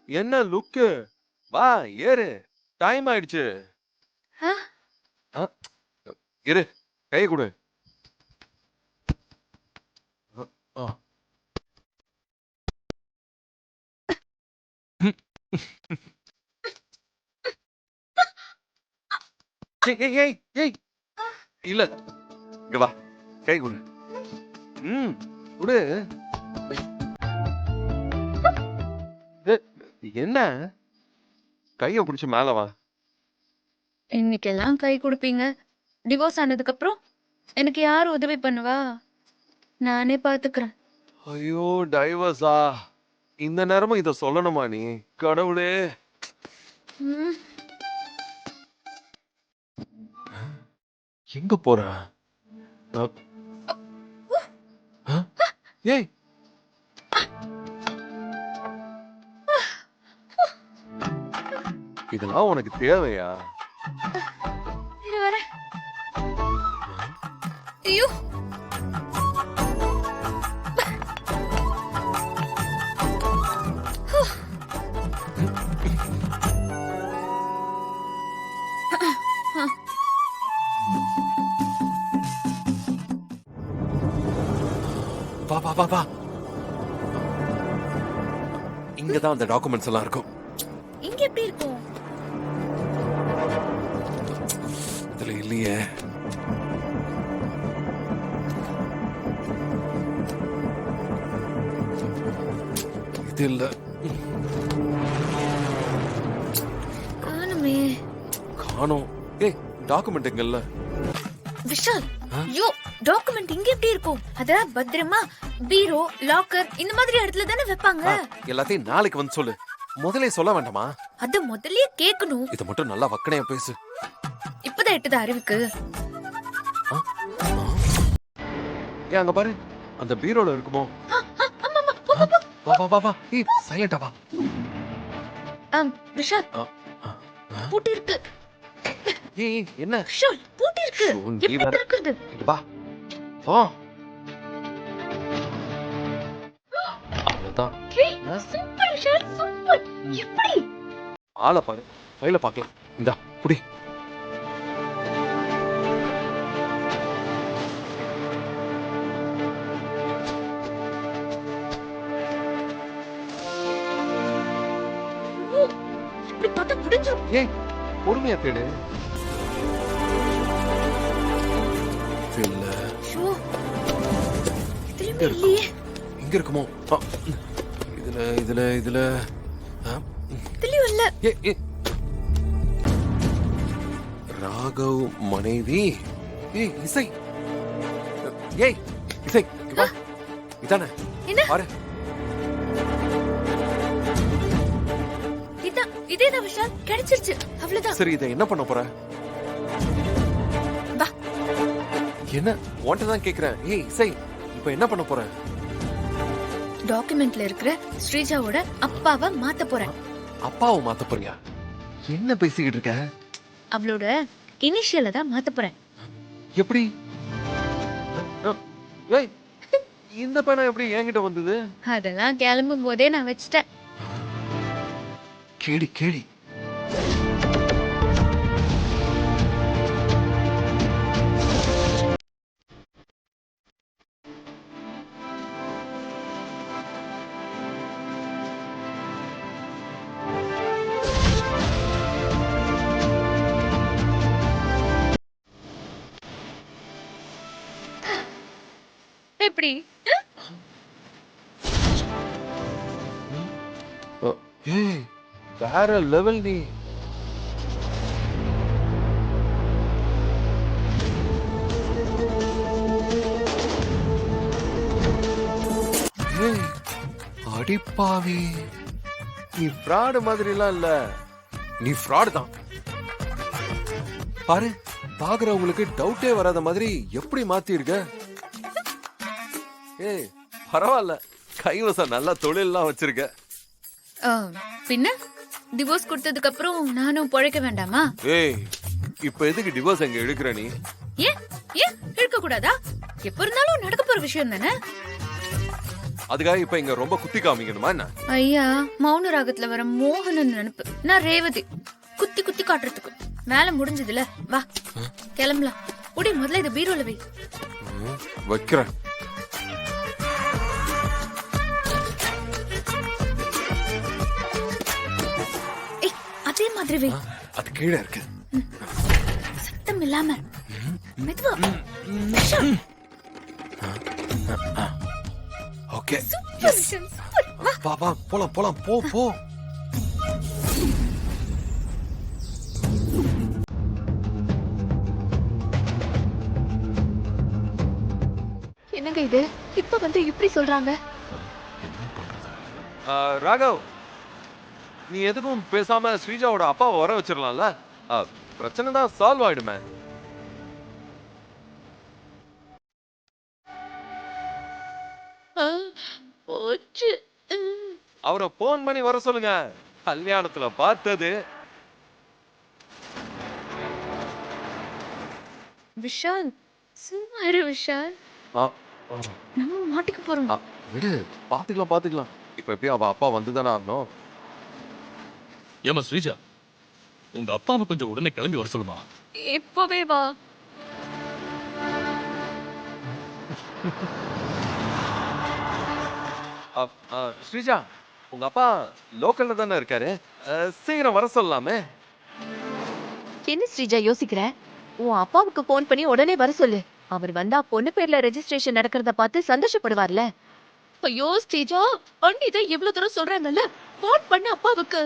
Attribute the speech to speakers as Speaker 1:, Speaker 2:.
Speaker 1: என்ன லுக்கு? வா ஏறு. டைம் ஆயிடுச்சு.
Speaker 2: ஆ?
Speaker 1: ஆ, இரு. கை கொடு. ஆ. ஏய் ஏய் ஏய் ஏய். இல்ல. இங்க வா. கை கொடு. கொடு. என்ன? கைய பிடிச்சு மேல வா.
Speaker 2: இன்னைக்கெல்லாம் கை கொடுப்பீங்க. டிவோர்ஸ் ஆனதுக்கு அப்புறம் எனக்கு யார் உதவி பண்ணுவா? நானே பாத்துக்கிறேன்.
Speaker 1: ஐயோ டைவர்ஸா? இந்த நேரமும் இத சொல்லணுமா நீ? கடவுளே.
Speaker 2: ம்,
Speaker 1: எங்க போற? அ, அ, ஏய். இதெல்லாம் உனக்கு தேவையா?
Speaker 2: இரு வரேன். ஐயோ
Speaker 1: வா வா வா வா. இங்கதான் அந்த டாக்குமெண்ட்ஸ் எல்லாம் இருக்கும்.
Speaker 2: இங்க எப்படி இருக்கும்?
Speaker 1: இதுல இல்லையே. இது இல்ல.
Speaker 2: காணுமே.
Speaker 1: காணோம். ஏய் டாக்குமெண்ட் எங்கல்ல?
Speaker 2: விஷால், ஐயோ டாக்குமெண்ட் இங்க எப்படி இருக்கும்? அதெல்லாம் பத்திரமா பீரோ, லாக்கர் இந்த மாதிரி இடத்துல தானே வைப்பாங்க.
Speaker 1: எல்லாத்தையும் நாளைக்கு வந்து சொல்லு. முதல்ல சொல்ல வேண்டாமா?
Speaker 2: அத முதல்லயே கேட்கணும்.
Speaker 1: இத மட்டும் நல்லா வக்கணையா பேசு.
Speaker 2: இப்பதான் எட்டுது அறிவுக்கு.
Speaker 1: ஏன் அங்க பாரு, அந்த பீரோல இருக்குமோ? வா வா வா வா. ஏய் சைலண்டா வா.
Speaker 2: விஷால், பூட்டி இருக்கு.
Speaker 1: ஏய் என்ன?
Speaker 2: விஷால், பூட்டி இருக்கு.
Speaker 1: நீ வேற.
Speaker 2: எப்படி இருக்குது?
Speaker 1: இங்க வா. வா. அவ்வளவுதான்.
Speaker 2: ஏய், சூப்பர் விஷால், சூப்பர். எப்படி?
Speaker 1: ஆளை பாரு. ஃபைல பார்க்கலாம். இந்தா புடி.
Speaker 2: இப்படி பார்த்தா புடிஞ்சிரும்.
Speaker 1: ஏய் பொறுமையா தேடு. இல்ல.
Speaker 2: ஷோ, இதுலயுமே இல்லையே.
Speaker 1: எங்க இருக்குமோ? இதுல இதுல இதுல.
Speaker 2: இதுலயும் இல்ல.
Speaker 1: ராகவ் மனைவி. ஏய் இசை. ஏய் இசை இங்க வா. இதானே?
Speaker 2: என்ன?
Speaker 1: பாரு.
Speaker 2: இதேதான் விஷால், கிடைச்சிருச்சு. அவ்வளவுதான்.
Speaker 1: சரி இதை என்ன பண்ண போற?
Speaker 2: வா.
Speaker 1: என்ன உன்கிட்ட தான் கேக்குறேன். ஏய் இசை, இப்ப என்ன பண்ண போற?
Speaker 2: டாக்குமெண்ட்ல இருக்கிற ஸ்ரீஜாவோட அப்பாவை மாத்த போறேன்.
Speaker 1: அப்பாவை மாத்த போறியா? என்ன பேசிக்கிட்டு இருக்க?
Speaker 2: அவளோட இனிஷியலை தான் மாத்த போறேன்.
Speaker 1: எப்படி? ஏய் இந்த பையனா எப்படி என்கிட்ட வந்தது?
Speaker 2: அதெல்லாம் கிளம்பும் போதே நான் வச்சிட்டேன்.
Speaker 1: கேடி கேடி.
Speaker 2: எப்படி?
Speaker 1: ஏய் வேற லெவல் நீ. ஏய் அடிப்பாவி. நீ ஃப்ராடு மாதிரிலாம் இல்ல. நீ ஃப்ராடு தான். பாரு, பாக்குறவங்களுக்கு டவுட்டே வராத மாதிரி எப்படி மாத்திருக்க. ஏய் பரவாயில்ல, கைவசம் நல்லா தொழில்லாம் வச்சிருக்க.
Speaker 2: பின்ன டிவோர்ஸ் கொடுத்ததுக்கு அப்புறம் நானும் பொழைக்க வேண்டாமா?
Speaker 1: ஏய் இப்ப எதுக்கு டிவோர்ஸ் எங்க எடுக்கிற நீ?
Speaker 2: ஏன் ஏன் இருக்க கூடாதா? எப்ப இருந்தாலும் நடக்க போற விஷயம் தானே.
Speaker 1: அதுக்காக இப்ப இங்க ரொம்ப குத்தி காமிக்கணுமா என்ன?
Speaker 2: ஐயா மௌன ராகத்துல வர மோகனன் நினைப்பு, நான் ரேவதி. குத்தி குத்தி காட்டுறதுக்கு மேல முடிஞ்சதுல, வா கிளம்பலாம். உடே முதல்ல இதை பீரோல வை.
Speaker 1: வைக்கிறேன்.
Speaker 2: ஏய் அதே மாதிரி வை.
Speaker 1: அது கீழே இருக்கு.
Speaker 2: சத்தம் இல்லாம மெதுவா. Vishal.
Speaker 1: Okay.
Speaker 2: Super Vishal, super. வா.
Speaker 1: வா வா போலாம் போலாம் போ போ.
Speaker 3: என்னங்க இது இப்ப வந்து இப்படி சொல்றாங்க?
Speaker 1: ராகவ், நீ எதுக்கும் பேசாம ஸ்ரீஜாவோட அப்பாவை வர வச்சிடலாம்ல? பிரச்சனை தான் சால்வ் ஆயிடுமே.
Speaker 3: போச்சு.
Speaker 1: அவரை போன் பண்ணி வர சொல்லுங்க. கல்யாணத்துல பார்த்தது.
Speaker 3: விஷால் சும்மா இரு விஷால்,
Speaker 1: ஆ,
Speaker 3: நம்ம மாட்டிக்க போறோம்.
Speaker 1: ஆ, விடு, பாத்துக்கலாம் பாத்துக்கலாம். இப்ப எப்படியும் அவ அப்பா வந்துதானே ஆகணும்.
Speaker 4: ஏமா ஸ்ரீஜா, உங்க அப்பாவை கொஞ்சம் உடனே கிளம்பி வர சொல்லுமா.
Speaker 3: இப்பவே வா.
Speaker 1: ஸ்ரீஜா, உங்க அப்பா லோக்கல்ல தானே இருக்காரு. சீக்கிரம் வர சொல்லலாமே.
Speaker 3: என்ன ஸ்ரீஜா யோசிக்கிற? உன் அப்பாவுக்கு போன் பண்ணி உடனே வர சொல்லு. அவர் வந்தா பொண்ணு பேர்ல ரெஜிஸ்ட்ரேஷன் நடக்கிறத பார்த்து சந்தோஷப்படுவார்ல. ஐயோ ஸ்ரீஜா, அண்ணி தான் எவ்வளவு தூரம் சொல்றாங்கல்ல, போன் பண்ணு அப்பாவுக்கு.